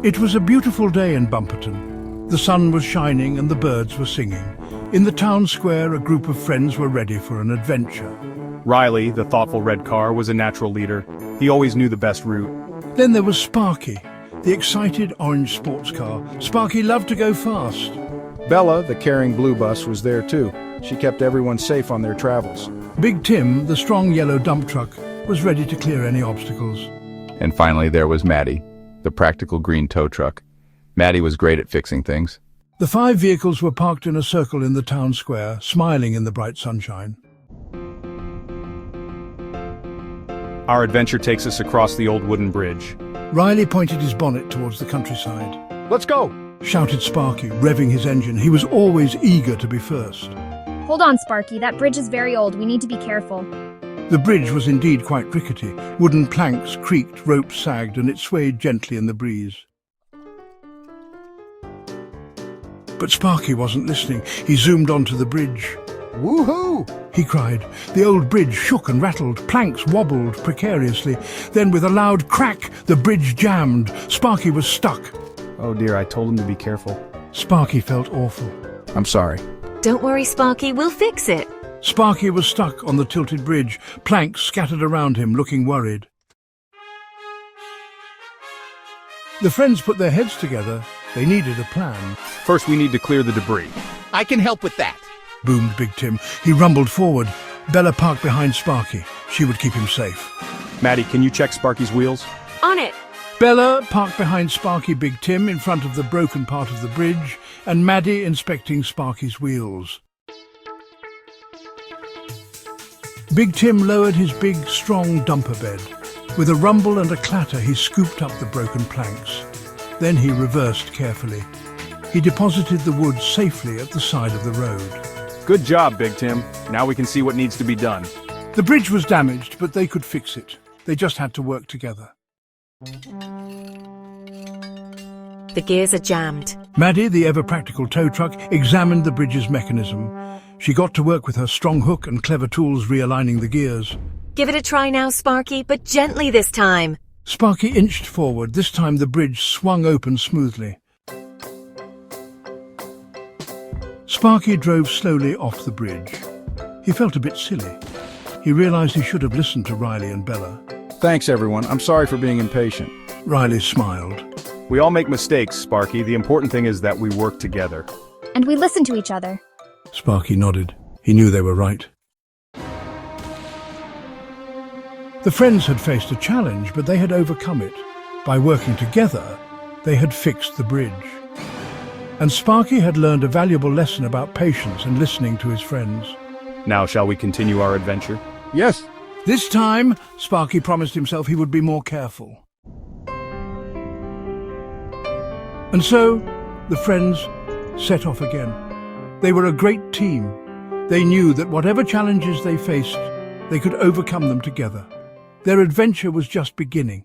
It was a beautiful day in Bumperton. The sun was shining and the birds were singing. In the town square, a group of friends were ready for an adventure. Riley, the thoughtful red car, was a natural leader. He always knew the best route. Then there was Sparky, the excited orange sports car. Sparky loved to go fast. Bella, the caring blue bus, was there too. She kept everyone safe on their travels. Big Tim, the strong yellow dump truck, was ready to clear any obstacles. And finally there was Maddie, the practical green tow truck. Maddie was great at fixing things. The 5 vehicles were parked in a circle in the town square, smiling in the bright sunshine. Our adventure takes us across the old wooden bridge. Riley pointed his bonnet towards the countryside. Let's go! Shouted Sparky, revving his engine. He was always eager to be first. Hold on, Sparky. That bridge is very old. We need to be careful. The bridge was indeed quite rickety. Wooden planks creaked, ropes sagged, and it swayed gently in the breeze. But Sparky wasn't listening. He zoomed onto the bridge. Woohoo! He cried. The old bridge shook and rattled. Planks wobbled precariously. Then with a loud crack, the bridge jammed. Sparky was stuck. Oh dear, I told him to be careful. Sparky felt awful. I'm sorry. Don't worry, Sparky, we'll fix it. Sparky was stuck on the tilted bridge. Planks scattered around him, looking worried. The friends put their heads together. They needed a plan. First, we need to clear the debris. I can help with that. Boomed Big Tim. He rumbled forward. Bella parked behind Sparky. She would keep him safe. Maddie, can you check Sparky's wheels? On it. Bella parked behind Sparky Big Tim in front of the broken part of the bridge, and Maddie inspecting Sparky's wheels. Big Tim lowered his big, strong dumper bed. With a rumble and a clatter, he scooped up the broken planks. Then he reversed carefully. He deposited the wood safely at the side of the road. Good job, Big Tim. Now we can see what needs to be done. The bridge was damaged, but they could fix it. They just had to work together. The gears are jammed. Maddie, the ever-practical tow truck, examined the bridge's mechanism. She got to work with her strong hook and clever tools realigning the gears. Give it a try now, Sparky, but gently this time. Sparky inched forward. This time the bridge swung open smoothly. Sparky drove slowly off the bridge. He felt a bit silly. He realized he should have listened to Riley and Bella. Thanks, everyone. I'm sorry for being impatient. Riley smiled. We all make mistakes, Sparky. The important thing is that we work together. And we listen to each other. Sparky nodded. He knew they were right. The friends had faced a challenge, but they had overcome it. By working together, they had fixed the bridge. And Sparky had learned a valuable lesson about patience and listening to his friends. Now shall we continue our adventure? Yes. This time, Sparky promised himself he would be more careful. And so, the friends set off again. They were a great team. They knew that whatever challenges they faced, they could overcome them together. Their adventure was just beginning.